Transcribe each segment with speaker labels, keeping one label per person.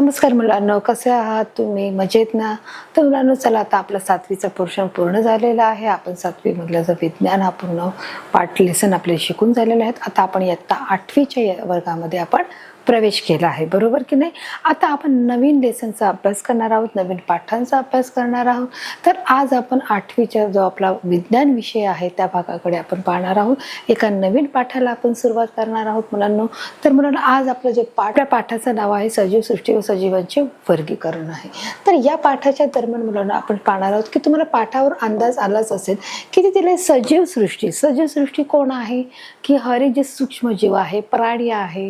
Speaker 1: नमस्कार मुलांनो, कसे आहात तुम्ही? मजेत ना? तर मुलांनो, चला आता आपला 7वीचा पोर्शन पूर्ण झालेला आहे. आपण 7वी मधलं जो विज्ञान हा पूर्ण पाठ लेसन आपले शिकून झालेले आहेत. आता आपण इयत्ता 8वीच्या वर्गामध्ये आपण प्रवेश केला आहे, बरोबर की नाही? आता आपण नवीन लेसनचा अभ्यास करणार आहोत, नवीन पाठांचा अभ्यास करणार आहोत. तर आज आपण 8वीचा जो आपला विज्ञान विषय आहे त्या भागाकडे आपण पाहणार आहोत. एका नवीन पाठाला आपण सुरुवात करणार आहोत मुलांनो. तर मुलांनो, आज आपलं जे पाठाचं नाव आहे सजीव सृष्टी व सजीवांचे वर्गीकरण आहे. तर या पाठाच्या दरम्यान मुलांना आपण पाहणार आहोत की तुम्हाला पाठावर अंदाज आलाच असेल की ते दिले सजीव सृष्टी. सजीव सृष्टी कोण आहे? की हर एक जे सूक्ष्मजीव आहे, प्राणी आहे,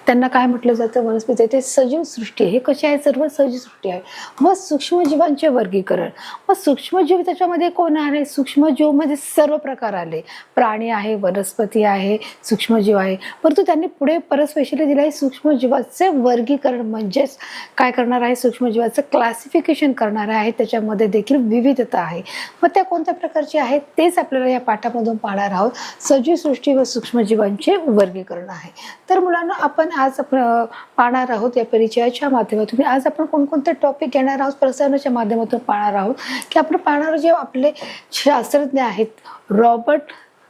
Speaker 1: त्यांना काय म्हटलं जातं? वनस्पती. ते सजीव सृष्टी आहे. हे कसे आहे? सर्व सजीव सृष्टी आहे. मग सूक्ष्मजीवांचे वर्गीकरण. मग सूक्ष्मजीव त्याच्यामध्ये कोण आहे? सूक्ष्मजीव मध्ये सर्व प्रकार आले. प्राणी आहे, वनस्पती आहे, सूक्ष्मजीव आहे. परंतु त्यांनी पुढे परत स्पेशली दिलं आहे सूक्ष्मजीवाचे वर्गीकरण, म्हणजेच काय करणार आहे? सूक्ष्मजीवाचं क्लासिफिकेशन करणार आहे. त्याच्यामध्ये देखील विविधता आहे. मग त्या कोणत्या प्रकारची आहेत तेच आपल्याला या पाठामधून पाहणार आहोत. सजीव सृष्टी व सूक्ष्मजीवांचे वर्गीकरण आहे. तर मुलांना, आपण आज पाहणार आहोत या परिचयाच्या माध्यमातून. आज आपण कोणकोणते टॉपिक घेणार आहोत प्रसारणाच्या माध्यमातून पाहणार आहोत की आपण पाहणार जे आपले शास्त्रज्ञ आहेत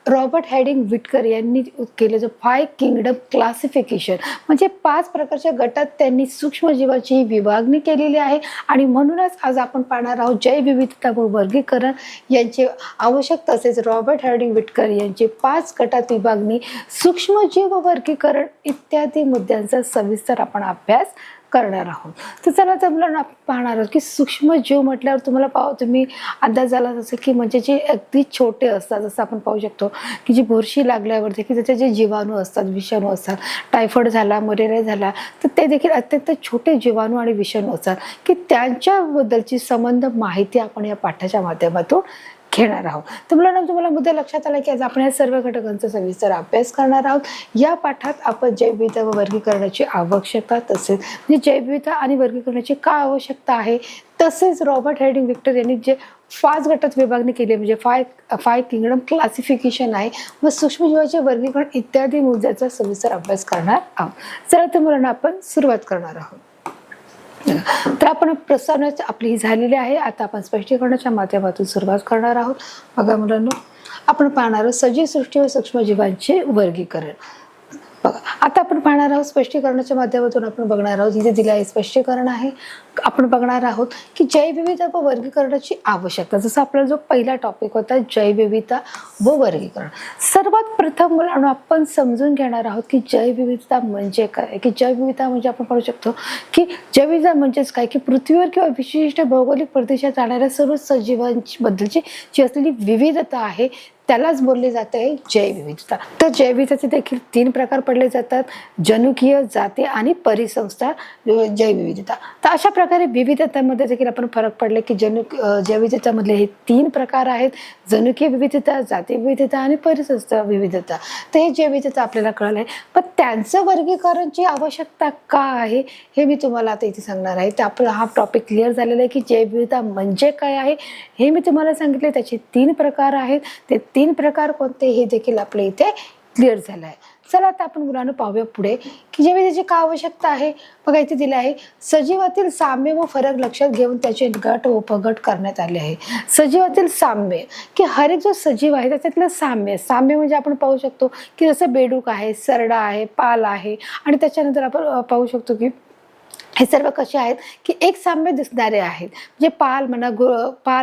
Speaker 1: रॉबर्ट हॅडिंग विटकर यांनी केलं जो 5 किंगडम क्लासिफिकेशन, म्हणजे 5 प्रकारच्या गटात त्यांनी सूक्ष्मजीवाची विभागणी केलेली आहे. आणि म्हणूनच आज आपण पाहणार आहोत जैवविविधता व वर्गीकरण यांचे आवश्यक, तसेच रॉबर्ट हॅडिंग विटकर यांचे 5 गटात विभागणी, सूक्ष्मजीव वर्गीकरण इत्यादी मुद्द्यांचा सविस्तर आपण अभ्यास करणार आहोत. तर चला, तर मुलांना पाहणार आहोत की सूक्ष्मजीव म्हटल्यावर तुम्ही अंदाज आला जसं की म्हणजे जे अगदी छोटे असतात. जसं आपण पाहू शकतो की जी बुरशी लागल्यावरती की त्याचे जे जीवाणू असतात, विषाणू असतात, टायफॉइड झाला, मलेरिया झाला, तर ते देखील अत्यंत छोटे जीवाणू आणि विषाणू असतात की त्यांच्याबद्दलची संबंध माहिती आपण या पाठाच्या माध्यमातून घेणार आहोत. तर मुलांना, तुम्हाला मुद्दा लक्षात आला की आज आपण या सर्व घटकांचा सविस्तर अभ्यास करणार आहोत. या पाठात आपण जैवविविधता व वर्गीकरणाची आवश्यकता, तसेच म्हणजे जैवविविधता आणि वर्गीकरणाची का आवश्यकता आहे, तसेच रॉबर्ट हॅडिंग विक्टर यांनी जे 5 गटात विभागणी केली म्हणजे 5 किंगडम क्लासिफिकेशन आहे, व सूक्ष्मजीवाचे वर्गीकरण इत्यादी मुद्द्याचा सविस्तर अभ्यास करणार आहोत. चला, तर मुलांना आपण सुरुवात करणार आहोत. तर आपण प्रसारणाची आपली ही झालेली आहे. आता आपण स्पष्टीकरणाच्या माध्यमातून सुरुवात करणार आहोत. बघा मुलांनो, आपण पाहणार आहोत सजीव सृष्टी व सूक्ष्मजीवांचे वर्गीकरण. बघा, आता आपण पाहणार आहोत स्पष्टीकरणाच्या माध्यमातून आपण बघणार आहोत. इथे दिले आहे स्पष्टीकरण आहे. आपण बघणार आहोत की जैवविविधता व वर्गीकरणाची आवश्यकता. जसं आपला जो पहिला टॉपिक होता जैवविविधता व वर्गीकरण. सर्वात प्रथम मुलांनो, आपण समजून घेणार आहोत की जैवविविधता म्हणजे काय. की जैवविविधता म्हणजे आपण पाहू शकतो की जैवविविधता म्हणजेच काय, की पृथ्वीवर किंवा विशिष्ट भौगोलिक प्रदेशात राहणाऱ्या सर्व सजीवांबद्दलची जी असलेली विविधता आहे त्यालाच बोलले जाते आहे जैवविविधता. तर जैवविविधतेचे देखील 3 प्रकार पडले जातात: जनुकीय, जाती आणि परिसंस्था जैवविविधता. तर अशा प्रकारे विविधतेमध्ये देखील आपण फरक पडले की जैवविविधतेमधले हे 3 प्रकार आहेत: जनुकीय विविधता, जाती विविधता आणि परिसंस्था विविधता. तर हे जैवविविधता आपल्याला कळलं आहे. पण त्यांचं वर्गीकरणची आवश्यकता का आहे हे मी तुम्हाला आता इथे सांगणार आहे. तर आपला हा टॉपिक क्लिअर झालेला आहे की जैवविविधता म्हणजे काय आहे हे मी तुम्हाला सांगितले. त्याचे 3 प्रकार आहेत. ते 3 प्रकार कोणते हे देखील आपल्या इथे क्लिअर झालं आहे. चला, आता आपण मुलांना पाहूया पुढे की जैवविविधतेची का आवश्यकता आहे. बघा, इथे दिलं आहे सजीवातील साम्य व फरक लक्षात घेऊन त्याचे गट व उपगट करण्यात आले आहे. सजीवातील साम्य की हर एक जो सजीव आहे त्याच्यातलं साम्य म्हणजे आपण पाहू शकतो की जसं बेडूक आहे, सरडा आहे, पाल आहे, आणि त्याच्यानंतर आपण पाहू शकतो की हे सर्व कसे आहेत की एक साम्य दिसणारे आहेत. म्हणजे पाल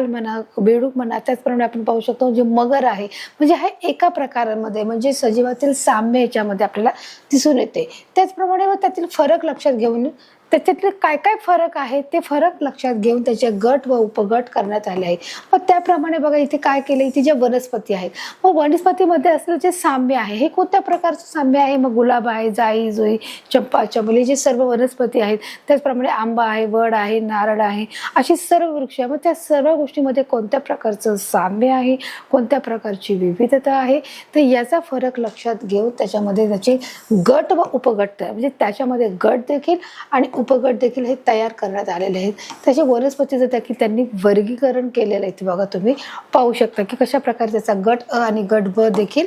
Speaker 1: म्हणा, बेडूक म्हणा, त्याचप्रमाणे आपण पाहू शकतो जे मगर आहे, म्हणजे हा एका प्रकारामध्ये म्हणजे सजीवातील साम्य याच्यामध्ये आपल्याला दिसून येते. त्याचप्रमाणे त्यातील फरक लक्षात घेऊन त्याच्यातले काय काय फरक आहे ते फरक लक्षात घेऊन त्याचे गट व उपगट करण्यात आले आहेत. मग त्याप्रमाणे बघा इथे काय केलं, इथे जे वनस्पती आहेत, मग वनस्पतीमध्ये असलेलं जे साम्य आहे हे कोणत्या प्रकारचं साम्य आहे. मग गुलाब आहे, जाई जुई, चंपा चमेली, जे सर्व वनस्पती आहेत. त्याचप्रमाणे आंबा आहे, वड आहे, नारळ आहे, अशी सर्व वृक्ष आहे. मग त्या सर्व गोष्टीमध्ये कोणत्या प्रकारचं साम्य आहे, कोणत्या प्रकारची विविधता आहे, तर याचा फरक लक्षात घेऊन त्याच्यामध्ये त्याचे गट व उपगट, म्हणजे त्याच्यामध्ये गट देखील आणि उपगट देखील हे तयार करण्यात आलेले आहेत. त्याचे वनस्पतीचं देखील त्यांनी वर्गीकरण केलेलं आहे. ते बघा तुम्ही पाहू शकता की कशा प्रकारे त्याचा गट अ आणि गट ब देखील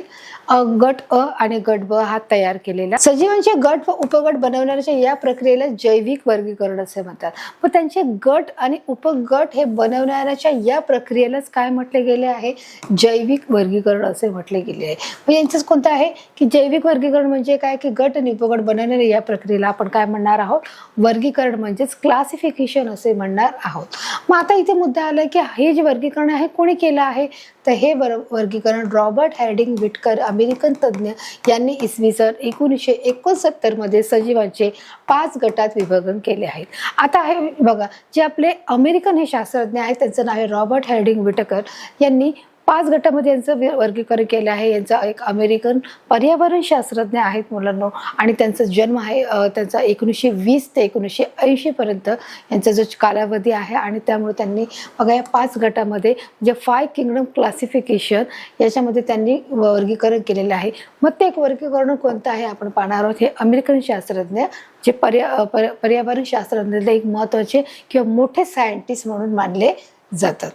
Speaker 1: गट अ आणि गट ब हा तयार केलेला. सजीवांचे गट व उपगट बनवण्याच्या या प्रक्रियेला जैविक वर्गीकरण असे म्हणतात. व त्यांचे गट आणि उपगट हे बनवण्याच्या या प्रक्रियेलाच काय म्हटले गेले आहे, जैविक वर्गीकरण असे म्हटले गेले आहे. मग यांचंच कोणतं आहे की जैविक वर्गीकरण म्हणजे काय की गट आणि उपगट बनवण्याच्या या प्रक्रियेला आपण काय म्हणणार आहोत, वर्गीकरण म्हणजेच क्लासिफिकेशन असे म्हणणार आहोत. मग आता इथे मुद्दा आला की हे जे वर्गीकरण आहे कोणी केलं आहे, तर हे वर्गीकरण रॉबर्ट हॅर्डिंग विटकर अमेरिकन तज्ज्ञ यांनी इसवी सन 1969 मध्ये सजीवांचे 5 गटात विभागन केले आहे. आता हे बघा, जे आपले अमेरिकन हे शास्त्रज्ञ आहेत त्यांचं नाव आहे रॉबर्ट हॅर्डिंग विटकर. यांनी 5 गटामध्ये यांचं वर्गीकरण केलं आहे. यांचा एक अमेरिकन पर्यावरण शास्त्रज्ञ आहेत मुलांनो, आणि त्यांचा जन्म आहे त्यांचा 1920 ते 1980 पर्यंत यांचा जो कालावधी आहे. आणि त्यामुळे त्यांनी बघा या 5 गटामध्ये जे 5 किंगडम क्लासिफिकेशन याच्यामध्ये त्यांनी वर्गीकरण केलेलं आहे. मग ते एक वर्गीकरण कोणतं आहे आपण पाहणार आहोत. हे अमेरिकन शास्त्रज्ञ जे पर्यावरण शास्त्रज्ञातले एक महत्त्वाचे किंवा मोठे सायंटिस्ट म्हणून मानले जातात.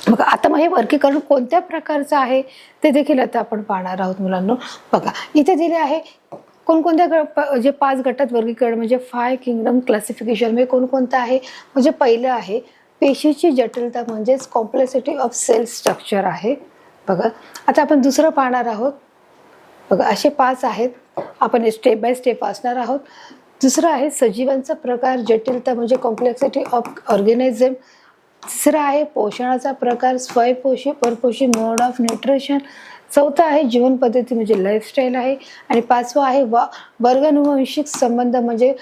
Speaker 1: मग आता मग हे वर्गीकरण कोणत्या प्रकारचं आहे ते देखील आता आपण पाहणार आहोत मुलांनो. बघा इथे दिले आहे कोणकोणत्या जे 5 गटात वर्गीकरण म्हणजे 5 किंगडम क्लासिफिकेशन म्हणजे कोणकोणतं आहे. म्हणजे पहिलं आहे पेशीची जटिलता म्हणजेच कॉम्प्लेक्सिटी ऑफ सेल स्ट्रक्चर आहे. बघा आता आपण दुसरं पाहणार आहोत. बघा असे 5 आहेत, आपण स्टेप बाय स्टेप वाचणार आहोत. दुसरं आहे सजीवांचा प्रकार जटिलता म्हणजे कॉम्प्लेक्सिटी ऑफ ऑर्गॅनिझम. तिसरा आहे पोषणाचा प्रकार स्वयंपोषी परपोषी मोड ऑफ न्यूट्रिशन. चौथा आहे जीवन पद्धती म्हणजे लाईफस्टाईल आहे. आणि 5वा आहे वर्गानुवंशिक संबंध म्हणजे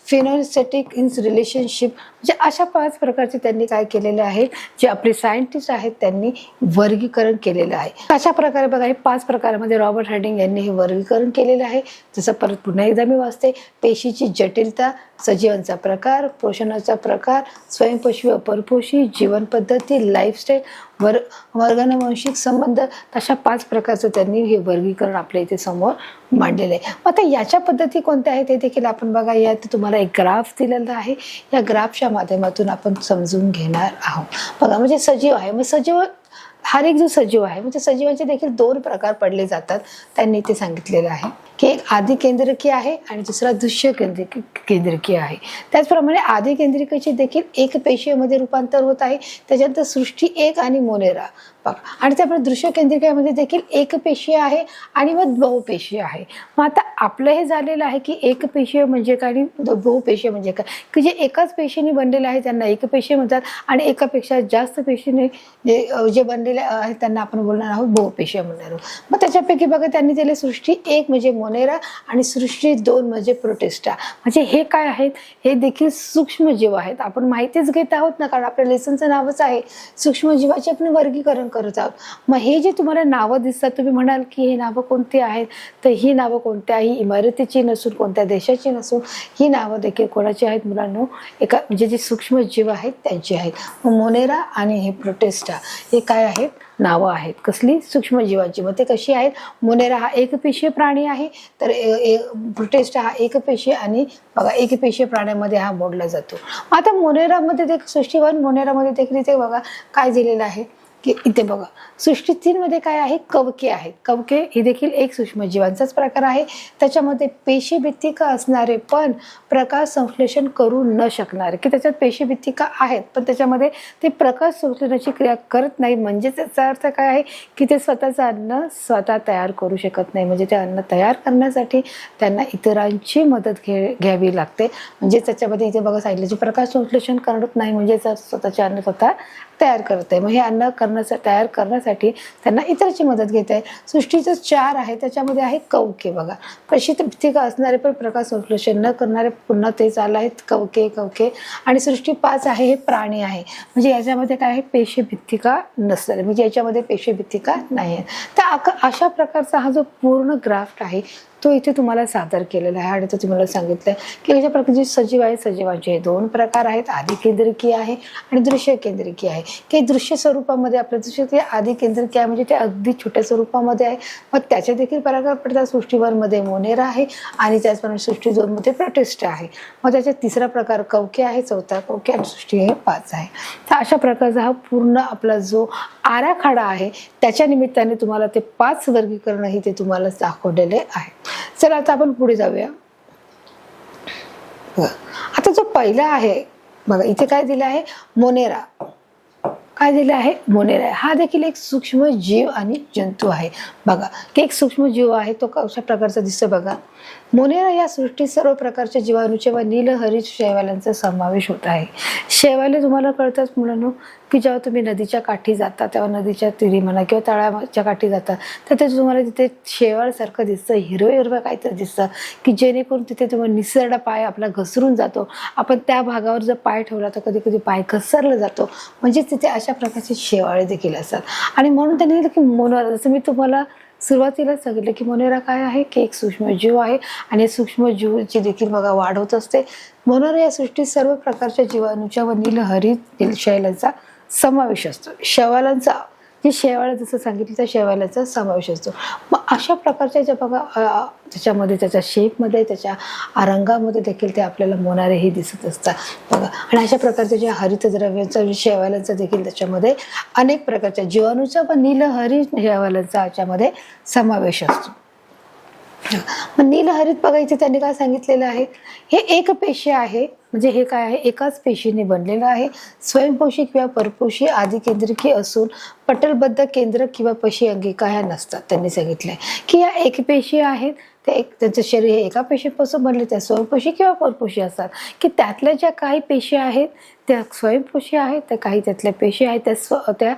Speaker 1: फिनोसेटिक इन रिलेशनशिप. म्हणजे अशा 5 प्रकारचे त्यांनी काय केलेले आहे, जे आपले सायंटिस्ट आहेत त्यांनी वर्गीकरण केलेलं आहे. अशा प्रकारे बघा हे 5 प्रकारामध्ये रॉबर्ट हॅर्डिंग यांनी हे वर्गीकरण केलेलं आहे. जसं परत पुन्हा एकदा मी वाचते. पेशीची जटिलता, सजीवांचा प्रकार, पोषणाचा प्रकार, स्वयंपोषी व परपोषी, जीवन पद्धती, लाईफस्टाईल, वर्गानुवंशिक संबंध, अशा 5 प्रकारचं त्यांनी हे वर्गीकरण आपल्या इथे समोर मांडलेलं आहे. आता याच्या पद्धती कोणत्या आहेत ते देखील आपण बघा. यात तुम्हाला एक ग्राफ दिलेला आहे. या ग्राफच्या माध्यमातून आपण समजून घेणार आहोत. बघा म्हणजे सजीव आहे, मग सजीव हर एक जो सजीव आहे म्हणजे सजीवांचे देखील 2 प्रकार पडले जातात. त्यांनी ते सांगितलेलं आहे की एक आधी केंद्रकीय आहे आणि दुसरा दृश्य केंद्रकीय आहे. त्याचप्रमाणे आधी केंद्रिकेचे देखील एक पेशीमध्ये रूपांतर होत आहे. त्याच्यानंतर सृष्टी 1 आणि मोनेरा बघा. आणि त्याप्रमाणे दृश्य केंद्रिकेमध्ये देखील एक पेशीय आहे आणि मग बहुपेशीय आहे. मग आता आपलं हे झालेलं आहे की एक पेशीय म्हणजे काय आणि बहुपेशीय म्हणजे काय, की जे एकाच पेशीने बनलेले आहे त्यांना एकपेशीय म्हणतात आणि एकापेक्षा जास्त पेशीने जे बनलेले आहेत त्यांना आपण बोलणार आहोत बहुपेशीय म्हणणार आहोत. मग त्याच्यापैकी बघा त्यांनी दिले सृष्टी 1 म्हणजे मोनेरा आणि सृष्टी 2 म्हणजे प्रोटिस्टा. म्हणजे हे काय आहेत, हे देखील सूक्ष्मजीव आहेत. आपण माहितीच घेत आहोत ना, कारण आपल्या लेसनचं नावच आहे सूक्ष्मजीवाचे आपण वर्गीकरण करत आहोत. मग हे जे तुम्हाला नावं दिसतात तुम्ही म्हणाल की हे नावं कोणती आहेत, तर ही नावं कोणत्याही इमारतीची नसून कोणत्या देशाची नसून ही नावं देखील कोणाची आहेत मुलांनो, एका म्हणजे जे सूक्ष्मजीव आहेत त्यांची आहेत. मोनेरा आणि हे प्रोटिस्टा हे काय आहेत, नावं आहेत कसली, सूक्ष्मजीवांची. मग ते कशी आहेत, मोनेरा हा एकपेशीय प्राणी आहे तर प्रोटिस्टा हा एकपेशीय आणि बघा एकपेशीय प्राण्यामध्ये हा मोडला जातो. आता मोनेरामध्ये देखील सृष्टी 1 मोनेरामध्ये देखील इथे बघा काय दिलेलं आहे की इथे बघा सृष्टी 3 मध्ये काय आहे, कवके आहेत. कवके ही देखील एक सूक्ष्मजीवांचाच प्रकार आहे. त्याच्यामध्ये पेशीभित्तिका असणारे पण प्रकाश संश्लेषण करू न शकणारे, की त्याच्यात पेशीभित्तिका आहेत पण त्याच्यामध्ये ते प्रकाश संश्लेषणाची क्रिया करत नाही. म्हणजे त्याचा अर्थ काय आहे की ते स्वतःचं अन्न स्वतः तयार करू शकत नाही. म्हणजे ते अन्न तयार करण्यासाठी त्यांना इतरांची मदत घ्यावी लागते. म्हणजे त्याच्यामध्ये इथे बघा सांगितलं जे प्रकाश संश्लेषण करत नाही म्हणजे स्वतःचे अन्न स्वतः तयार करत आहे. मग हे अन्न तयार करण्यासाठी त्यांना इतरांची मदत घेत आहे. सृष्टीचं 4 आहे त्याच्यामध्ये आहे कवके. बघा पेशीभित्तिका असणारे पण प्रकाश संश्लेषण न करणारे पुन्हा तेच आलं आहेत कवके. आणि सृष्टी 5 आहे हे प्राणी आहे. म्हणजे याच्यामध्ये काय आहे, पेशीभित्तिका नसणारे, म्हणजे याच्यामध्ये पेशीभित्तिका नाही आहे. तर अशा प्रकारचा हा जो पूर्ण ग्राफ आहे तो इथे तुम्हाला सादर केलेला आहे. आणि तो तुम्हाला सांगितलं की अशा प्रकारचे सजीव आहे, सजीवांचे हे 2 प्रकार आहेत, आदि केंद्रिकीय आहे आणि दृश्य केंद्रिकीय आहे. काही दृश्य स्वरूपामध्ये आपल्या दृश्य ते आदि केंद्रिकीय आहे, म्हणजे ते अगदी छोट्या स्वरूपामध्ये आहे. मग त्याचे देखील प्रकार पडतात. सृष्टी 1 मध्ये मोनेरा आहे आणि त्याचप्रमाणे सृष्टी 2 मध्ये प्रोटिस्टा आहे. मग त्याचा तिसरा प्रकार कवके आहे, चौथा कवके आणि सृष्टी हे 5 आहे. तर अशा प्रकारचा हा पूर्ण आपला जो आराखडा आहे त्याच्या निमित्ताने तुम्हाला ते 5 वर्गीकरण ही ते तुम्हाला दाखवलेले आहे. चला आता आपण पुढे जाऊया. आता जो पहिला आहे बघा, इथे काय दिलं आहे, मोनेरा. काय दिलं आहे, मोनेरा. हा देखील एक सूक्ष्म जीव आणि जंतू आहे. बघा की एक सूक्ष्म जीव आहे, तो कशा प्रकारचा दिसतो बघा. मोनेरा या सृष्टीत सर्व प्रकारच्या जीवाणूचे व नीलहरित शैवालांचा समावेश होत आहे. शैवाले तुम्हाला कळतात मुलांनो, की जेव्हा तुम्ही नदीच्या काठी जाता तेव्हा नदीच्या तीरी म्हणा किंवा तळ्याच्या काठी जाता तर ते तुम्हाला तिथे शेवाळसारखं दिसतं, हिरवं हिरवं काहीतरी दिसतं, की जेणेकरून तिथे तुम्हाला निसरडा पाय आपला घसरून जातो. आपण त्या भागावर जर पाय ठेवला तर कधी कधी पाय घसरला जातो. म्हणजे तिथे अशा प्रकारचे शेवाळे देखील असतात. आणि म्हणून त्यांनी की मोनेरा, जसं मी तुम्हाला सुरुवातीला सांगितलं की मोनेरा काय आहे, की एक सूक्ष्मजीव आहे आणि सूक्ष्म जीवाची देखील बघा वाढ होत असते. मोनेरा या सृष्टीत सर्व प्रकारच्या जीवाणूच्या व नीलहरित शैलांचा समावेश असतो. शैवालांचा, जे शेवाळ जसं सांगितलं त्या शेवालाचा समावेश असतो. मग अशा प्रकारच्या ज्या बघा त्याच्यामध्ये त्याच्या शेपमध्ये त्याच्या रंगामध्ये देखील ते आपल्याला मोनारे हे दिसत असतात बघा. आणि अशा प्रकारच्या ज्या हरितद्रव्यांचा शेवालांचा देखील त्याच्यामध्ये अनेक प्रकारच्या जीवाणूचा व नीलहरित शेवालांचा याच्यामध्ये समावेश असतो. मग नीलहरित बघा इथे त्यांनी काय सांगितलेलं आहे, हे एक पेशी आहे. म्हणजे हे काय आहे, एकाच पेशीने बनलेलं आहे. स्वयंपोषी किंवा परपोषी आदि केंद्रकीय असून पटलबद्ध केंद्र किंवा पशी अंगिका ह्या नसतात. त्यांनी सांगितलंय की या एक पेशी आहेत, त्यांचं शरीर हे एका पेशीपासून बनले, त्या स्वयंपोषी किंवा परपोषी असतात. की त्यातल्या ज्या काही पेशी आहेत त्या स्वयंपोषी आहेत, त्या काही त्यातल्या पेशी आहेत त्या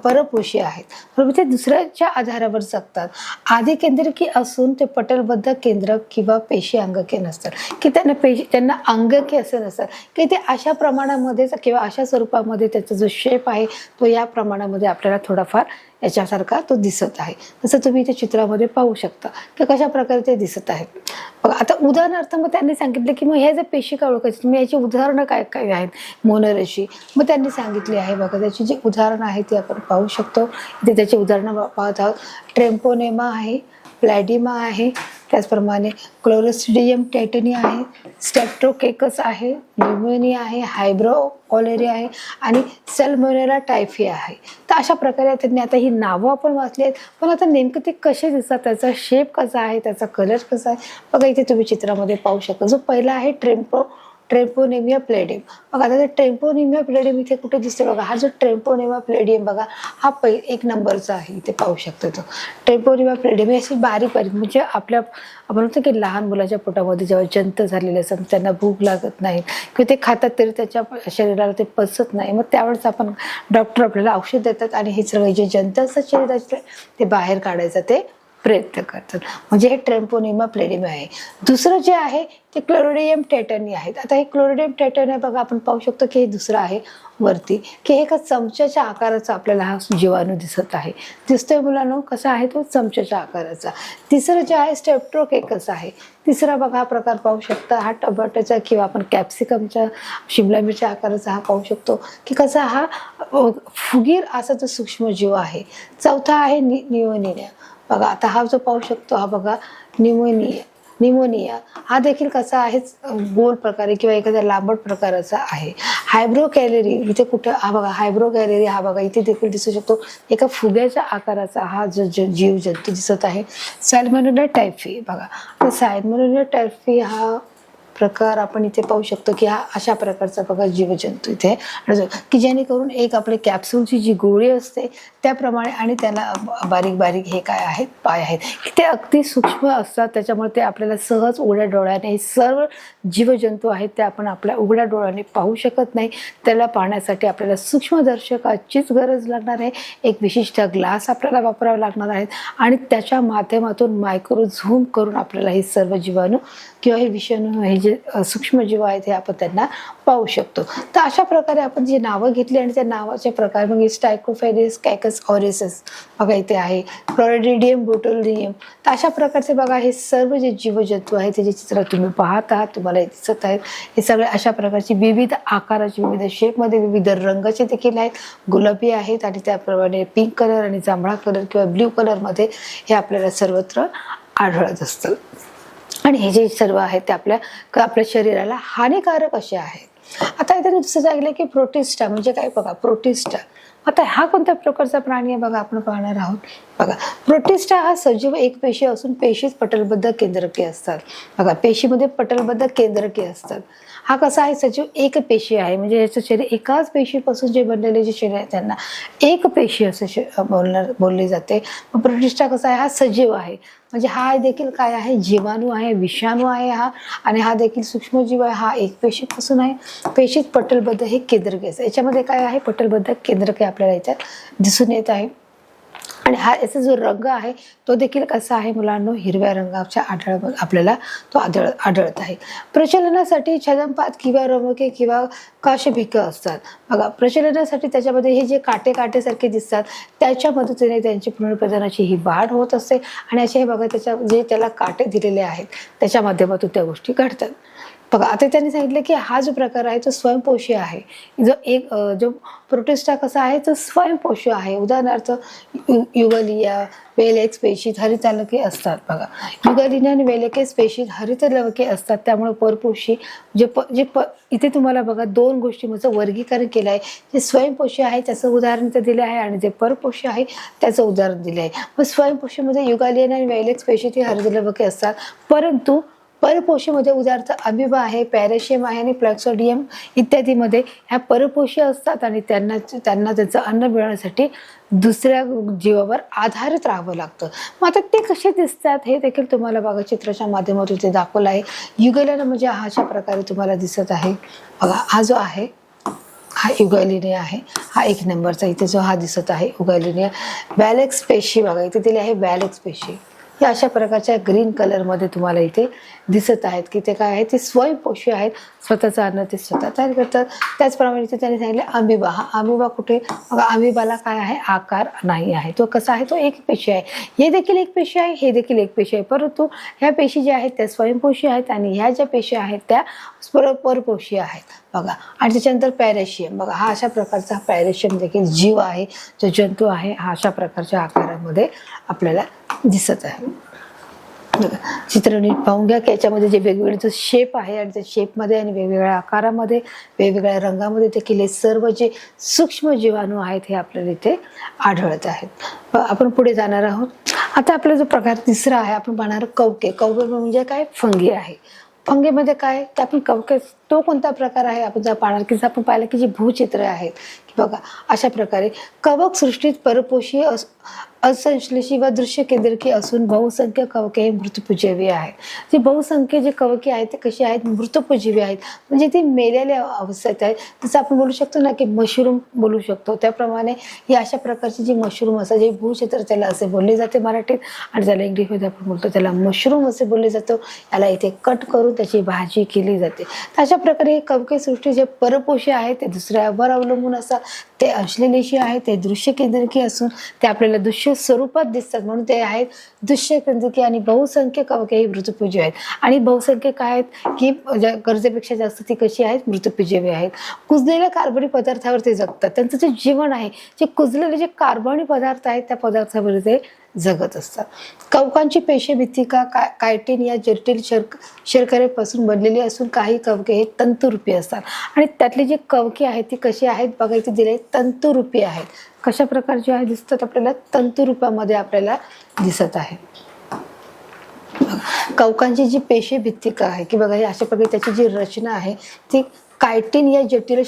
Speaker 1: परपोषी आहेत. बरोबर, ते दुसऱ्याच्या आधारावर जगतात. आदि केंद्रकीय असून ते पटलबद्ध केंद्र किंवा पेशी अंगके नसतात. की त्यांना अंगके असे नसतात, की ते अशा प्रमाणामध्ये किंवा अशा स्वरूपामध्ये त्याचा जो शेप आहे तो या प्रमाणामध्ये आपल्याला थोडाफार याच्यासारखा तो दिसत आहे. जसं तुम्ही इथे चित्रामध्ये पाहू शकता की कशा प्रकारे ते दिसत आहेत. बघा आता उदाहरणार्थ मग त्यांनी सांगितले की मग ह्या जर पेशी काय ओळखायची, तुम्ही याची उदाहरणं काय काय आहेत मोनेराची. मग त्यांनी सांगितले आहे बघा, त्याची जी उदाहरणं आहेत ती आपण पाहू शकतो. इथे त्याची उदाहरणं पाहत आहोत. ट्रेम्पोनेमा आहे, प्लॅडिमा आहे, त्याचप्रमाणे क्लोरिस्ट्रिडियम टेटनी आहे, स्टेप्टोकेकस आहे, न्युमोनिया आहे, हायब्रोकॉलेरिया आहे आणि सॅल्मोनेला टायफी आहे. तर अशा प्रकारे त्यांनी आता ही नावं आपण वाचली आहेत. पण आता नेमकं ते कसे दिसतात, त्याचा शेप कसा आहे, त्याचा कलर कसा आहे बघा इथे तुम्ही चित्रामध्ये पाहू शकता. जो पहिला आहे ट्रेम्पोनेमिया प्लेडियम. बघा आता ट्रेम्पोनेमिया प्लेडियम इथे कुठे दिसते बघा. हा जो ट्रेम्पोनेमिया प्लेडियम बघा हा 1 नंबरचा आहे, इथे पाहू शकता. तो ट्रेम्पोनेमिया प्लेडियम अशी बारीक बारीक, म्हणजे आपण म्हणतो की लहान मुलाच्या पोटामध्ये जेव्हा जंत झालेले असतात, त्यांना भूक लागत नाही किंवा ते खातात तरी त्याच्या शरीराला ते पचत नाही, मग त्यावेळेस आपण डॉक्टर आपल्याला औषध देतात आणि हे सगळे जे जंत असतात शरीराचे ते बाहेर काढायचं ते प्रयत्न करतात. म्हणजे हे ट्रेम्पोनेमिया प्लेडियम आहे. दुसरं जे आहे ते क्लोरिडियम टेटनी आहेत. आता हे क्लोरिडियम टेटनी बघा आपण पाहू शकतो की हे दुसरं आहे वरती, की एका चमच्याच्या आकाराचा आपल्याला हा जीवाणू दिसत आहे. दिसतोय मुलांनो कसा आहे तो, चमच्याच्या आकाराचा. तिसरं जे आहे स्टेप्टोकेकस आहे. तिसरा बघा हा प्रकार पाहू शकता, हा टमाट्याचा किंवा आपण कॅप्सिकमच्या शिमला मिरच्या आकाराचा हा पाहू शकतो की कसा हा फुगीर असा तो सूक्ष्मजीव आहे. चौथा आहे निमोनिया. बघा आता हा जो पाहू शकतो हा बघा निमोनिया हा देखील कसा आहे, गोल प्रकारे किंवा एखाद्या लांबट प्रकाराचा आहे. हायब्रोकॅलेरी इथे कुठे हा बघा, हायब्रोकॅलेरी हा बघा इथे देखील दिसू शकतो, एका फुग्याच्या आकाराचा हा जो जीव जंतू दिसत आहे. सॅल्मोनेला टायफी बघा, सॅल्मोनेला टायफी हा प्रकार आपण इथे पाहू शकतो की हा अशा प्रकारचा बघा जीवजंतू इथे की जेणेकरून एक आपले कॅप्सूलची जी गोळी असते त्याप्रमाणे आणि त्याला बारीक बारीक हे काय आहेत पाय आहेत की ते अगदी सूक्ष्म असतात. त्याच्यामुळे ते आपल्याला सहज उघड्या डोळ्याने हे सर्व जीवजंतू आहेत ते आपण आपल्या उघड्या डोळ्याने पाहू शकत नाही. त्याला पाहण्यासाठी आपल्याला सूक्ष्मदर्शकाचीच गरज लागणार आहे. एक विशिष्ट ग्लास आपल्याला वापरावा लागणार आहेत आणि त्याच्या माध्यमातून मायक्रो झूम करून आपल्याला हे सर्व जीवाणू किंवा हे विषाणू हे जे जे सूक्ष्मजीव आहेत हे आपण त्यांना पाहू शकतो. तर अशा प्रकारे आपण जी नावं घेतली आणि त्या नावाचे प्रकार मग स्टायकोफेरिस, कॅकस ऑरिसस बघा इथे आहे, क्लोरिडियम, बोटुलिनियम. तर अशा प्रकारचे बघा हे सर्व जे जीवजंतू आहेत ते जे चित्र तुम्ही पाहत आहात तुम्हाला दिसत आहेत हे सगळे अशा प्रकारची विविध आकाराचे, विविध शेपमध्ये, विविध रंगाचे देखील आहेत. गुलाबी आहेत आणि त्याप्रमाणे पिंक कलर आणि जांभळा कलर किंवा ब्ल्यू कलरमध्ये हे आपल्याला सर्वत्र आढळत असतं. आणि हे जे सर्व आहेत ते आपल्या शरीराला हानिकारक असे आहेत. आता इथे दुसरं ऐकलं की प्रोटिस्टा म्हणजे काय बघा, प्रोटिस्टा आता हा कोणत्या प्रकारचा प्राणी आहे बघा आपण पाहणार आहोत. बघा प्रोटिस्टा हा सजीव एक पेशी असून पेशीत पटलबद्ध केंद्रके असतात. बघा पेशीमध्ये पटलबद्ध केंद्रके असतात. हा कसा आहे, सजीव एक पेशी आहे म्हणजे याचं शरीर एकाच पेशीपासून जे बनलेले जे शरीर आहे त्यांना एक पेशी असे बोलले जाते. मग प्रोटिस्टा कसा आहे, हा सजीव आहे म्हणजे हा देखील काय आहे, जीवाणू आहे, विषाणू आहे हा, आणि हा देखील सूक्ष्मजीव आहे. हा एक पेशीपासून आहे. पेशीत पटलबद्ध हे केंद्रके असतात. याच्यामध्ये काय आहे, पटलबद्ध केंद्रके आपल्याला याच्यात दिसून येत आहे. आणि हा याचा जो रंग आहे तो देखील कसा आहे मुलांनो, हिरव्या रंगाच्या आपल्याला तो आढळत आहे. प्रचलनासाठी छदमपात किंवा रमके किंवा काशभिक असतात. बघा प्रचलनासाठी त्याच्यामध्ये हे जे काटेसारखे दिसतात त्याच्या मदतीने त्यांची पुनर्प्रजनाची ही वाढ होत असते आणि असे हे बघा त्याच्या जे त्याला काटे दिलेले आहेत त्याच्या माध्यमातून त्या गोष्टी घडतात. बघा आता त्यांनी सांगितलं की हा जो प्रकार आहे तो स्वयंपोषी आहे. जो प्रोटिस्टा कसा आहे तो स्वयंपोषी आहे. उदाहरणार्थ युगलिया, वेलेक्स पेशीत हरितलवके असतात. बघा युगलिया आणि वेलेक्स पेशीत हरितलवके असतात. त्यामुळे परपोषी इथे तुम्हाला बघा दोन गोष्टींचं वर्गीकरण केलं आहे. जे स्वयंपोषी आहे त्याचं उदाहरण ते दिले आहे आणि जे परपोषी आहे त्याचं उदाहरण दिले आहे. मग स्वयंपोषीमध्ये युगलियन आणि वेलेक्स पेशीत हरितलवके असतात, परंतु परपोषीमध्ये उदाहरणार्थ अमिबा आहे, पॅराशियम आहे आणि प्लॅक्सोडियम इत्यादीमध्ये ह्या परपोषी असतात आणि त्यांना त्याचं अन्न मिळवण्यासाठी दुसऱ्या जीवावर आधारित राहावं लागतं. मग आता ते कसे दिसतात हे देखील तुम्हाला बघा चित्राच्या माध्यमातून ते दाखवलं आहे. युगलिया म्हणजे अशा प्रकारे तुम्हाला दिसत आहे. बघा हा जो आहे हा युगलिया आहे, हा एक नंबरचा इथे जो हा दिसत आहे युगलिया. वॅलेक्स पेशी बघा इथे दिली आहे वॅलेक्स पेशी. या अशा प्रकारच्या ग्रीन कलरमध्ये तुम्हाला इथे दिसत आहेत की ते काय आहे, ते स्वयंपोषी आहेत. स्वतःचं अन्न ते स्वतः तयार करतात. त्याचप्रमाणे इथे त्यांनी सांगितले अमिबा. हा अमिबा कुठे बघा, अमिबाला काय आहे, आकार नाही आहे. तो कसा आहे, तो एक पेशी आहे. हे देखील एक पेशी आहे, हे देखील एक पेशी आहे, परंतु ह्या पेशी ज्या आहेत त्या स्वयंपोषी आहेत आणि ह्या ज्या पेशी आहेत त्या परपोषी आहेत. बघा आणि त्याच्यानंतर पॅराशियम. बघा हा अशा प्रकारचा पॅराशियम देखील जीव आहे, जो जंतू आहे. हा अशा प्रकारच्या आकारामध्ये आपल्याला दिसत आहे. चित्र नीट पाहून घ्या की याच्यामध्ये जे वेगवेगळे शेप आहे आणि त्या शेपमध्ये आणि वेगवेगळ्या आकारामध्ये वेगवेगळ्या रंगामध्ये देखील हे सर्व जे सूक्ष्म जीवाणू आहेत हे आपल्याला इथे आढळत आहेत. आपण पुढे जाणार आहोत. आता आपला जो प्रकार तिसरा आहे आपण पाहणार कवके. कवके म्हणजे काय, फंगी आहे. फंगीमध्ये काय ते आपण कवके तो कोणता प्रकार आहे आपण जर पाहणार की आपण पाहिलं की जी भूचित्र आहेत की बघा अशा प्रकारे कवक सृष्टीत परपोषी असंश्लेषी व दृश्य केंद्रकी असून बहुसंख्य कवके हे मृतपूजीवी आहेत. जी बहुसंख्य जे कवके आहेत ते कशी आहेत, मृतपूजीवी आहेत म्हणजे ती मेलेल्या अवस्थेत आहेत. जसं आपण बोलू शकतो ना की मशरूम बोलू शकतो, त्याप्रमाणे ही अशा प्रकारची जी मशरूम असतात जे भूक्षेत्र त्याला असे बोलले जाते मराठीत आणि त्याला इंग्लिशमध्ये आपण बोलतो त्याला मशरूम असे बोलले जातं. याला इथे कट करून त्याची भाजी केली जाते. तर अशा प्रकारे हे कवके सृष्टी जे परपोषी आहेत ते दुसऱ्यावर अवलंबून असतात. ते अश्लीलेशी आहेत, ते दृश्य केंद्रकी असून ते आपल्याला दृश्य स्वरूपात दिसतात म्हणून ते आहेत दृश्य केंद्रकी. आणि बहुसंख्य कवके ही मृतपूजीवी आहेत. आणि बहुसंख्य काय आहेत की गरजेपेक्षा जास्त ती कशी आहेत, मृतपूजीवी आहेत. कुजलेल्या कार्बनी पदार्थावर ते जगतात. त्यांचं जे जीवन आहे जे कुजलेले जे कार्बनी पदार्थ आहेत त्या पदार्थावर ते जगत असतात. कवकांची पेशीभित्तिका कायटिन या जटिल शर्करेपासून बनलेली असून काही कवके हे तंतुरूपी असतात. आणि त्यातली जी कवके आहेत ती कशी आहेत बघा इथे दिले तंतुरूपी आहेत. कशा प्रकारचे आहे दिसतात आपल्याला, तंतुरूपामध्ये आपल्याला दिसत आहे. कवकांची जी पेशीभित्तिका आहे की बघा अशा प्रकारे त्याची जी रचना आहे ती कायटिन या जटिल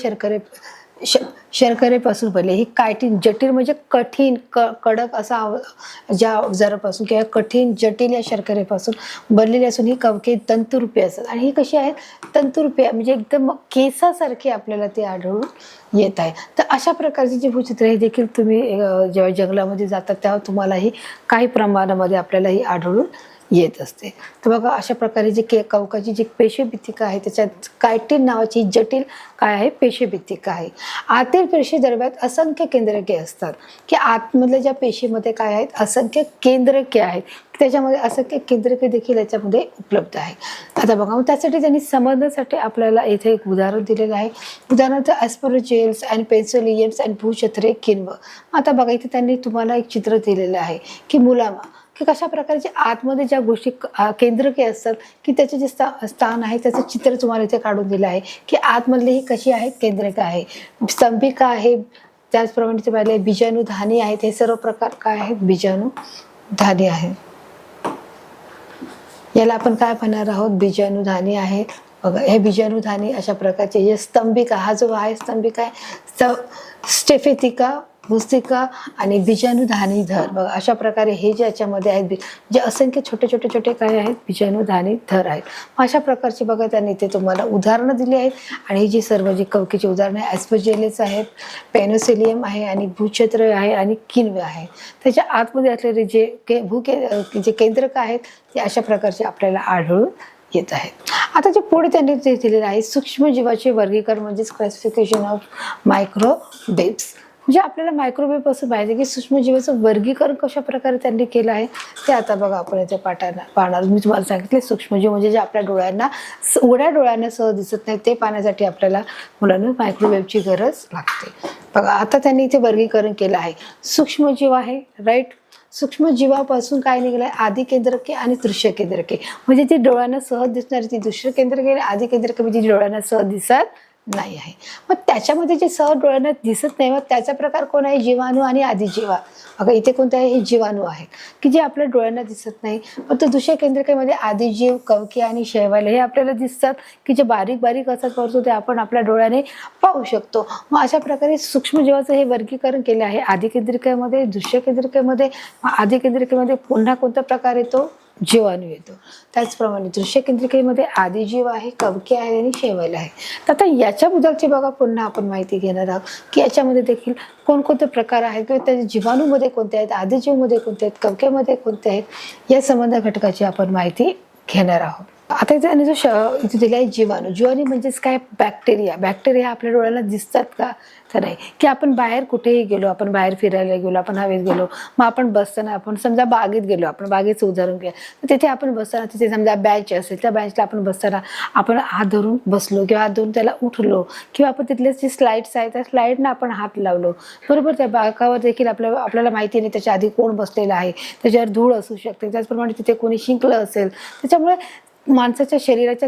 Speaker 1: शर्करेपासून बनले. ही कायटिन जटिल म्हणजे कठीण कडक असा ज्या अवजारापासून किंवा कठीण जटिल या शर्करेपासून बनलेली असून ही कवके तंतुरूपी असतात. आणि ही कशी आहेत, तंतुरूपी म्हणजे एकदम केसासारखी आपल्याला ते आढळून येत आहे. तर अशा प्रकारची जी भूचित्र हे देखील तुम्ही जेव्हा जंगलामध्ये जातात तेव्हा तुम्हाला ही काही प्रमाणामध्ये आपल्याला ही आढळून येत असते. तर बघा अशा प्रकारे जी कवकाची जी पेशीभित्तिका आहे त्याच्यात कायटिन नावाची जटिल काय आहे पेशीभित्तिका आहे. आतील पेशी दरम्यान असंख्य केंद्रके असतात की आतमधल्या ज्या पेशीमध्ये काय आहेत असंख्य केंद्रके आहेत, त्याच्यामध्ये असंख्य केंद्रके देखील याच्यामध्ये उपलब्ध आहे. आता बघा मग त्यासाठी त्यांनी समजण्यासाठी आपल्याला इथे एक उदाहरण दिलेलं आहे. उदाहरणार्थ ॲस्परजिल्स अँड पेन्सिलियम्स अँड भूछत्रे किण्व. आता बघा इथे त्यांनी तुम्हाला एक चित्र दिलेलं आहे की मुलामा की कशा प्रकारचे आतमध्ये ज्या गोष्टी केंद्रके असतात की त्याचे जे स्थान आहे त्याचं चित्र तुम्हाला इथे काढून दिलं आहे की आतमधली ही कशी आहेत केंद्रके आहे, स्तंभिका आहे, त्याचप्रमाणे ते पाहिले बीजाणुधानी आहेत. हे सर्व प्रकार काय आहेत बीजाणुधानी आहे. याला आपण काय म्हणणार आहोत बीजाणुधानी आहे. बघा हे बीजाणुधानी अशा प्रकारचे जे स्तंभिका हा जो आहे स्तंभिका आहे स्टेफेथिका भुस्तिका आणि बीजाणुधानी धर. बघा अशा प्रकारे हे जे याच्यामध्ये आहेत जे असंख्य छोटे छोटे छोटे काय आहेत बीजाणुधानी धर आहेत. अशा प्रकारचे बघा त्यांनी ते तुम्हाला उदाहरणं दिली आहेत. आणि ही जी सर्व जी कवकीची उदाहरणं आहे ॲस्परजिल्स आहेत, पेनिसिलियम आहे आणि भूछत्र आहे आणि किण्व आहे. त्याच्या आतमध्ये असलेले जे जे केंद्रक आहेत ते अशा प्रकारचे आपल्याला आढळून येत आहेत. आता जे पुढे त्यांनी जे दिलेलं आहे सूक्ष्मजीवाचे वर्गीकरण म्हणजेच क्लासिफिकेशन ऑफ मायक्रोबेब्स. म्हणजे आपल्याला मायक्रोवेव्ह पासून पाहिजे की सूक्ष्मजीवाचं वर्गीकरण कशा प्रकारे त्यांनी केलं आहे ते आता बघा आपण इथे पाहणार. मी तुम्हाला सांगितले सूक्ष्मजीव म्हणजे जे आपल्या डोळ्यांना उघड्या डोळ्यांना सहज दिसत नाही ते पाहण्यासाठी आपल्याला मुलांना मायक्रोवेव्हची गरज लागते. बघा आता त्यांनी इथे वर्गीकरण केलं आहे. सूक्ष्मजीव आहे राईट. सूक्ष्मजीवापासून काय निघालं आहे आदी केंद्रके आणि दृश्य केंद्रके. म्हणजे ती डोळ्यांना सहज दिसणारी ती दृश्य केंद्रके आणि आदी केंद्रके म्हणजे डोळ्यांना सहज दिसत नाही आहे. मग त्याच्यामध्ये जे सहज डोळ्यांना दिसत नाही मग त्याचा प्रकार कोण आहे जीवाणू आणि आदिजीवा. अगं इथे कोणते आहे हे जीवाणू आहेत की जे आपल्या डोळ्यांना दिसत नाही. मग तो दृश्य केंद्रकेमध्ये आदिजीव कवके आणि शैवाल हे आपल्याला दिसतात की जे बारीक बारीक असतात परंतु ते आपण आपल्या डोळ्याने पाहू शकतो. मग अशा प्रकारे सूक्ष्मजीवाचं हे वर्गीकरण केले आहे आदी केंद्रिकेमध्ये दृश्य केंद्रिकेमध्ये. आदी केंद्रिकेमध्ये पुन्हा कोणता प्रकार येतो जीवाणू येतो. त्याचप्रमाणे दृश्य केंद्रिकेमध्ये आदिजीव आहे कवके आहे आणि शैवाल आहे. तर आता याच्याबद्दलची बघा पुन्हा आपण माहिती घेणार आहोत की याच्यामध्ये देखील कोणकोणते प्रकार आहेत किंवा त्या जीवाणूमध्ये कोणते आहेत आदिजीवमध्ये कोणते आहेत कवकेमध्ये कोणते आहेत या संबंध घटकाची आपण माहिती घेणार आहोत. आता त्याने जो इथे दिला आहे जीवाणू म्हणजेच काय बॅक्टेरिया आपल्या डोळ्याला दिसतात का तर नाही. की आपण बाहेर कुठेही गेलो आपण बाहेर फिरायला गेलो आपण हवेत गेलो मग आपण बसताना आपण समजा बागेत गेलो आपण बागेचं उदाहरण घ्या तर तिथे आपण बसताना तिथे समजा बँच असेल त्या बँचला आपण बसताना आपण हात धरून बसलो किंवा हात धरून त्याला उठलो किंवा आपण तिथले जे स्लाईड्स आहेत त्या स्लाईडना आपण हात लावलो बरोबर. त्या बाकावर देखील आपल्याला माहिती नाही त्याच्या आधी कोण बसलेलं आहे त्याच्यावर धूळ असू शकते. त्याचप्रमाणे तिथे कोणी शिंकलं असेल त्याच्यामुळे माणसाच्या शरीराच्या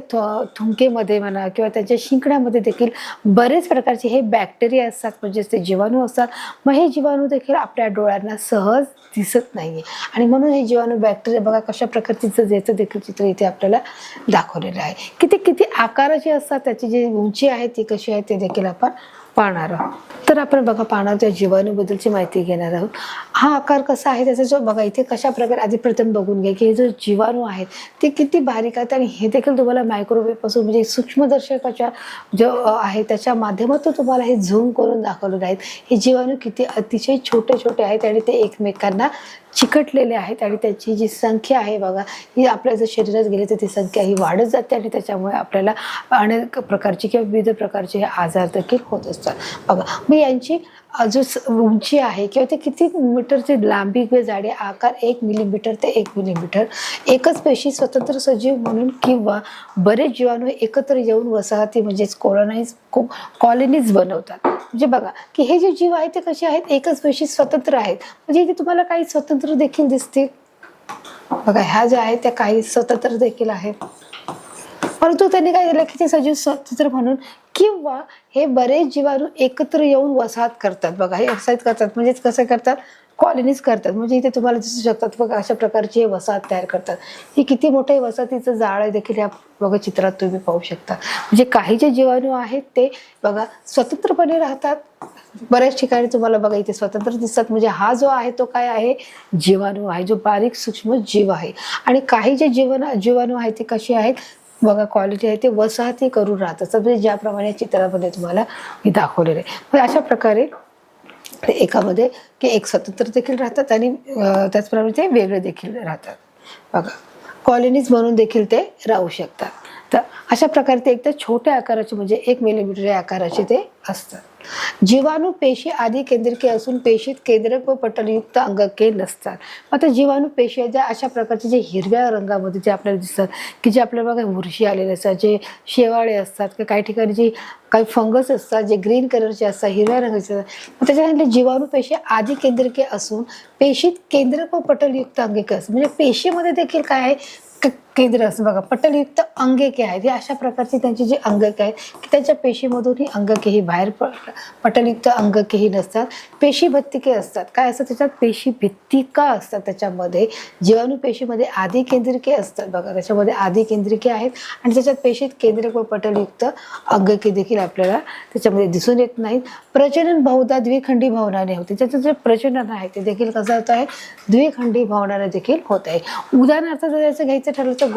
Speaker 1: थुंकेमध्ये म्हणा किंवा त्याच्या शिंकण्यामध्ये देखील बरेच प्रकारचे हे बॅक्टेरिया असतात म्हणजेच ते जीवाणू असतात. मग हे जीवाणू देखील आपल्या डोळ्यांना सहज दिसत नाहीये आणि म्हणून हे जीवाणू बॅक्टेरिया बघा कशा प्रकारचं याचं देखील चित्र इथे आपल्याला दाखवलेलं आहे की ते किती आकाराचे असतात त्याची जी उंची आहे ती कशी आहे ते देखील आपण पाहणार आहोत. तर आपण बघा पाहणार त्या जीवाणूबद्दलची माहिती घेणार आहोत. हा आकार कसा आहे त्याचा जो बघा इथे कशा प्रकारे आधी प्रथम बघून घ्या की हे जो जीवाणू आहेत ते किती बारीक आहेत आणि हे देखील तुम्हाला मायक्रोवेव्ह पासून म्हणजे सूक्ष्मदर्शकाच्या जो आहे त्याच्या माध्यमातून तुम्हाला हे झूम करून दाखवलेले आहेत. हे जीवाणू किती अतिशय छोटे छोटे आहेत आणि ते एकमेकांना चिकटलेले आहेत आणि त्याची जी संख्या आहे बघा ही आपल्या जर शरीरात गेली तर ती संख्या ही वाढत जाते आणि त्याच्यामुळे आपल्याला अनेक प्रकारचे किंवा विविध प्रकारचे हे आजार देखील होत असतात. बघा मग यांची जो उंची आहे किंवा ते किती मीटरची लांबी किंवा जाडी आकार 1 मिलीमीटर ते 1 मिलीमीटर. एकच पेशी स्वतंत्र सजीव म्हणून किंवा बरेच जीवाणू एकत्र येऊन वसाहती म्हणजेच कॉलनीज बनवतात. म्हणजे बघा की हे जे जीव आहेत ते कसे आहेत एकच पेशी स्वतंत्र आहेत म्हणजे इथे तुम्हाला काही स्वतंत्र देखील दिसतील. बघा ह्या ज्या आहेत त्या काही स्वतंत्र देखील आहेत परंतु त्यांनी काय केलं की ते सजीव स्वतंत्र म्हणून किंवा हे बरेच जीवाणू एकत्र येऊन वसाहत करतात. बघा हे वसाहत करतात म्हणजेच कसं करतात कॉलनीज करतात. म्हणजे इथे तुम्हाला दिसू शकतात बघा अशा प्रकारची हे वसाहत तयार करतात. ही किती मोठे वसाहतीचं जाळ आहे देखील या बघा चित्रात तुम्ही पाहू शकता. म्हणजे काही जे जीवाणू आहेत ते बघा स्वतंत्रपणे राहतात. बऱ्याच ठिकाणी तुम्हाला बघा इथे स्वतंत्र दिसतात म्हणजे हा जो आहे तो काय आहे जीवाणू आहे जो बारीक सूक्ष्म जीव आहे. आणि काही जे जीवाणू आहेत ते कसे आहेत बघा क्वालिटी आहे ते वसाहती करून राहतात म्हणजे ज्याप्रमाणे चित्रामध्ये तुम्हाला मी दाखवलेलं आहे. अशा प्रकारे एकामध्ये की एक स्वतंत्र देखील राहतात आणि त्याचप्रमाणे ते वेगळे देखील राहतात. बघा कॉलनीज म्हणून देखील ते राहू शकतात. तर अशा प्रकारे ते एकतर छोट्या आकाराचे म्हणजे 1 मिलीमीटर या आकाराचे ते असतात. जीवाणू पेशी आधी केंद्रके असून पेशीत केंद्रक व पटलयुक्त अंगके नसतात. आता जीवाणू पेशी ज्या अशा प्रकारचे जे हिरव्या रंगामध्ये जे आपल्याला दिसतात की जे आपल्याला बघा बुरशी आलेले असतात, जे शेवाळे असतात किंवा काही ठिकाणी जे काही फंगस असतात जे ग्रीन कलरचे असतात, हिरव्या रंगाचे असतात, त्याच्यासाठी जीवाणू पेशी आधी केंद्रके असून पेशीत केंद्रक व पटलयुक्त अंगके असतात. म्हणजे पेशीमध्ये देखील काय आहे केंद्र असं बघा, पटलयुक्त अंगके आहेत. हे अशा प्रकारची त्यांची जी अंगके आहेत की त्यांच्या पेशीमधून ही अंगके ही बाहेर पटलयुक्त अंगके ही नसतात. पेशी भित्तिके असतात. काय असतं त्याच्यात, पेशी भित्तिका असतात. त्याच्यामध्ये जीवाणू पेशीमध्ये आधी केंद्रिके असतात बघा, त्याच्यामध्ये आधी केंद्रिके आहेत आणि त्याच्यात पेशीत केंद्रक व पटलयुक्त अंगके देखील आपल्याला त्याच्यामध्ये दिसून येत नाहीत. प्रजनन बहुधा द्विखंडी भावनाने होते. त्याचं जे प्रजनन आहे ते देखील कसं होत आहे, द्विखंडी भावनाने देखील होत आहे. उदाहरणार्थ जर याचं घ्यायचं ठरलं तर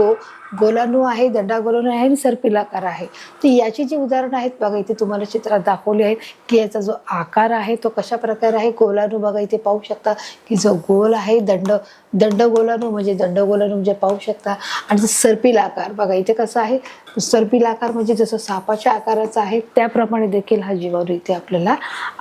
Speaker 1: गोलाणू आहे, दंडागोलाणू आहे आणि सर्पिलाकार आहे. तर याची जी उदाहरणं आहेत बघा इथे तुम्हाला चित्रात दाखवली आहेत की याचा जो आकार आहे तो कशा प्रकारे आहे. गोलाणू बघा इथे पाहू शकता की जो गोल आहे, दंडगोलाणू म्हणजे पाहू शकता. आणि जो सर्पिलाकार बघा इथे कसं आहे, सर्पिलाकार म्हणजे जसं सापाच्या आकाराचा आहे त्याप्रमाणे देखील हा जीवाणू इथे आपल्याला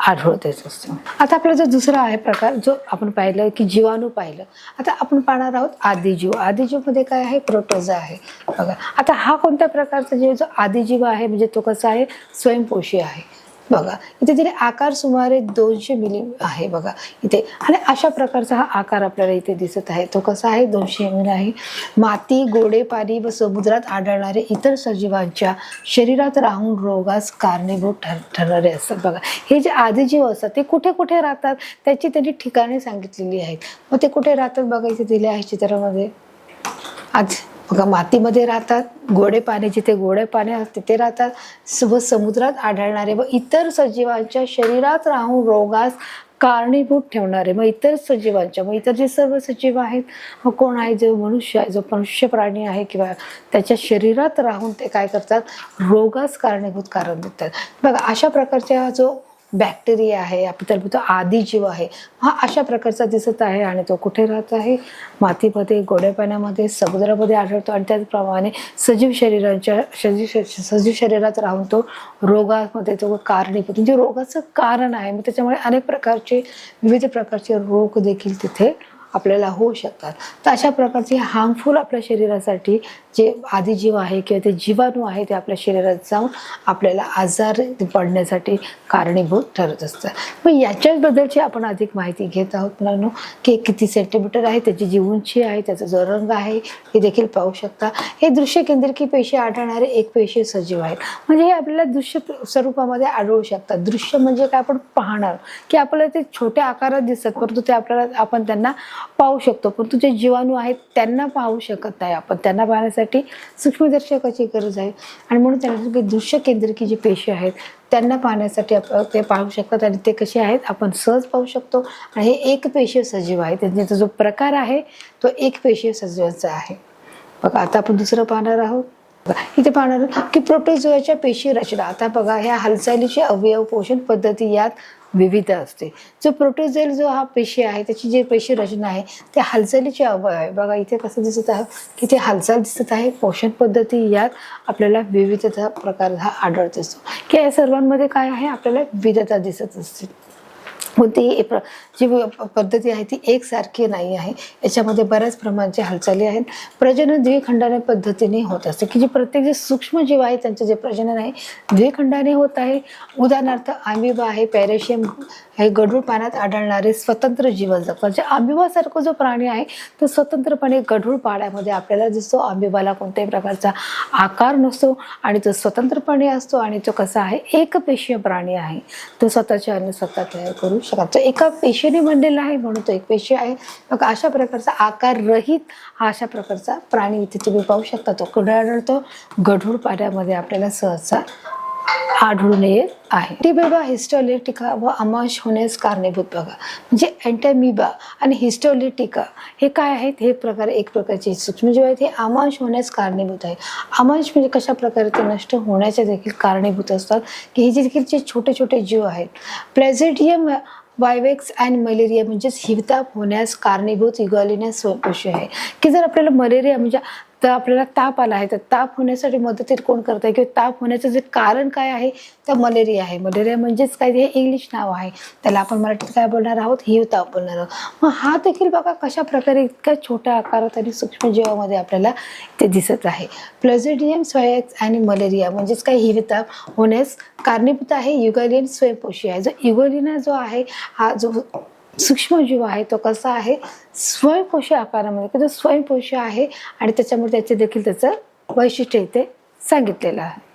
Speaker 1: आढळतच असतो. आता आपला जो दुसरा आहे प्रकार जो आपण पाहिलं की जीवाणू पाहिलं. आता आपण पाहणार आहोत आदिजीव. आदिजीव मध्ये काय आहे, प्रोटोझोआ आहे बघा. आता हा कोणत्या प्रकारचा जीव, जो आदिजीव आहे म्हणजे तो कसा आहे, स्वयंपोषी आहे बघा. इथे तरी आकार सुमारे 200 मिली आहे बघा इथे. आणि अशा प्रकारचा हा आकार आपल्याला इथे दिसत आहे. तो कसा आहे, 200 मिली आहे. माती, गोडे पाणी व समुद्रात आढळणारे इतर सजीवांच्या शरीरात राहून रोगास कारणीभूत ठरणारे असतात बघा. हे जे आदिजीव असतात ते कुठे कुठे राहतात त्याची त्यांनी ठिकाणे सांगितलेली आहेत. मग ते कुठे राहतात बघा इथे दिले आहे चित्रामध्ये. आज बघा मातीमध्ये राहतात, गोडे पाणी जिथे गोडे पाणी असते तिथे राहतात, व समुद्रात आढळणारे व इतर सजीवांच्या शरीरात राहून रोगास कारणीभूत ठेवणारे. मग इतर सजीवांच्या, मग इतर जे सर्व सजीव आहेत मग कोण आहे, जो मनुष्य आहे, जो मनुष्य प्राणी आहे किंवा त्याच्या शरीरात राहून ते काय करतात, रोगास कारणीभूत कारण देतात बघा. अशा प्रकारचा जो बॅक्टेरिया आहे आपण त्याला म्हणतो आदिजीव आहे, हा अशा प्रकारचा दिसत आहे. आणि तो कुठे राहत आहे, मातीमध्ये, गोड्या पाण्यामध्ये, समुद्रामध्ये आढळतो. आणि त्याचप्रमाणे सजीव शरीरात राहून तो रोगामध्ये तो कारणीभूत म्हणजे रोगाचं कारण आहे. मग त्याच्यामुळे अनेक प्रकारचे विविध प्रकारचे रोग देखील तिथे आपल्याला होऊ शकतात. तर अशा प्रकारचे हार्मफुल आपल्या शरीरासाठी जे आदिजीव आहे किंवा ते जीवाणू आहे ते आपल्या शरीरात जाऊन आपल्याला आजार पडण्यासाठी कारणीभूत ठरत असतात. मग याच्याबद्दलची आपण अधिक माहिती घेत आहोत मुलांनो, की किती सेंटीमीटर आहे, त्याची जी उंची आहे, त्याचा जो रंग आहे हे देखील पाहू शकता. हे दृश्य केंद्रकी पेशी आढळणारे एकपेशीय सजीव आहेत. म्हणजे हे आपल्याला दृश्य स्वरूपामध्ये आढळू शकतात. दृश्य म्हणजे काय, आपण पाहणार की आपल्याला ते छोट्या आकारात दिसतात परंतु ते आपल्याला आपण त्यांना पाहू शकतो, परंतु जे जीवाणू आहेत त्यांना पाहू शकत नाही आपण. त्यांना पाहण्यासाठी सूक्ष्मदर्शकाची गरज आहे. आणि म्हणून त्यांना दृश्य केंद्रकी जी पेशी आहेत त्यांना पाहण्यासाठी ते पाहू शकतात. आणि ते कसे आहेत आपण सहज पाहू शकतो. आणि हे एकपेशीय सजीव आहे, त्यांचा जो प्रकार आहे तो एकपेशीय सजीवांचा आहे बघा. आता आपण दुसरं पाहणार आहोत. इथे पाहणार आहोत की प्रोटोझोआच्या पेशी रचना. आता बघा ह्या हालचालीचे अवयव, पोषण पद्धती यात विविध असते. जो प्रोटोझोल जो हा पेशी आहे त्याची जी पेशी रचना आहे ते हालचालीचे अवयव आहे बघा. इथे कसं दिसत आहे की ते हालचाल दिसत आहे, पोषण पद्धती यात आपल्याला विविधता प्रकार हा आढळत असतो. की या सर्वांमध्ये काय आहे, आपल्याला विविधता दिसत असते. कोणतीही जी पद्धती आहे ती एकसारखी नाही आहे, याच्यामध्ये बऱ्याच प्रमाणाच्या हालचाली आहेत. प्रजनन द्विखंडाने पद्धतीने होत असते की जे प्रत्येक जे सूक्ष्म जीव आहे त्यांचं जे प्रजनन आहे द्विखंडाने होत आहे. उदाहरणार्थ अमिबा आहे, पॅरेशियम हे गढूळ पाण्यात आढळणारे स्वतंत्र जीवन जगतात. म्हणजे अमिबासारखा जो प्राणी आहे तो स्वतंत्रपणे गढूळ पाण्यामध्ये आपल्याला दिसतो. अमिबाला कोणत्याही प्रकारचा आकार नसतो आणि तो स्वतंत्रपणे असतो. आणि तो कसा आहे, एकपेशीय प्राणी आहे. तो स्वतःचे अन्न स्वतः तयार करू शकतो. तो एका पेशीने बनलेला आहे म्हणून तो एक पेशी आहे. मग अशा प्रकारचा आकार रहित हा अशा प्रकारचा प्राणी इथे तुम्ही पाहू शकता. तो कुठे आढळतो, गढूळ पाण्यामध्ये आपल्याला सहसा आढळून येत आहे. अँटीमिबा, हिस्टोलिटिका व आमांश होण्यास कारणीभूत बघा. म्हणजे अँटीमिबा आणि हिस्टोलिटिका हे काय आहेत, हे प्रकार एक प्रकारचे सूक्ष्मजीव आहेत. हे आमांश होण्यास कारणीभूत आहे. आमांश म्हणजे कशा प्रकारे ते नष्ट होण्याच्या देखील कारणीभूत असतात की हे देखील जे छोटे छोटे जीव आहेत. प्लॅझिडियम वायवेक्स अँड मलेरिया म्हणजेच हिवताप होण्यास कारणीभूत युगालिना स्वयंपोषी आहे. की जर आपल्याला मलेरिया म्हणजे तर आपल्याला ताप आला आहे तर ताप होण्यासाठी मदतीत कोण करत आहे किंवा ताप होण्याचं जे कारण काय आहे तर मलेरिया आहे. मलेरिया म्हणजेच काय, हे इंग्लिश नाव आहे, त्याला आपण मराठीत काय बोलणार आहोत, हिवताप बोलणार आहोत. मग हा देखील बघा कशा प्रकारे इतक्या छोट्या आकारात आणि सूक्ष्म जीवामध्ये आपल्याला ते दिसत आहे. प्लॅझिडियम स्वयॅक्स आणि मलेरिया म्हणजेच काय, हिवताप होण्यास कारणीभूत आहे युगालिन स्वयंपोषी आहे. जो युगालिना जो आहे हा जो सूक्ष्मजीव आहे तो कसा आहे, स्वयंपोषी आकारामध्ये, तो स्वयंपोषी आहे आणि त्याच्यामुळे त्याचे देखील त्याचं वैशिष्ट्य इथे सांगितलेलं आहे.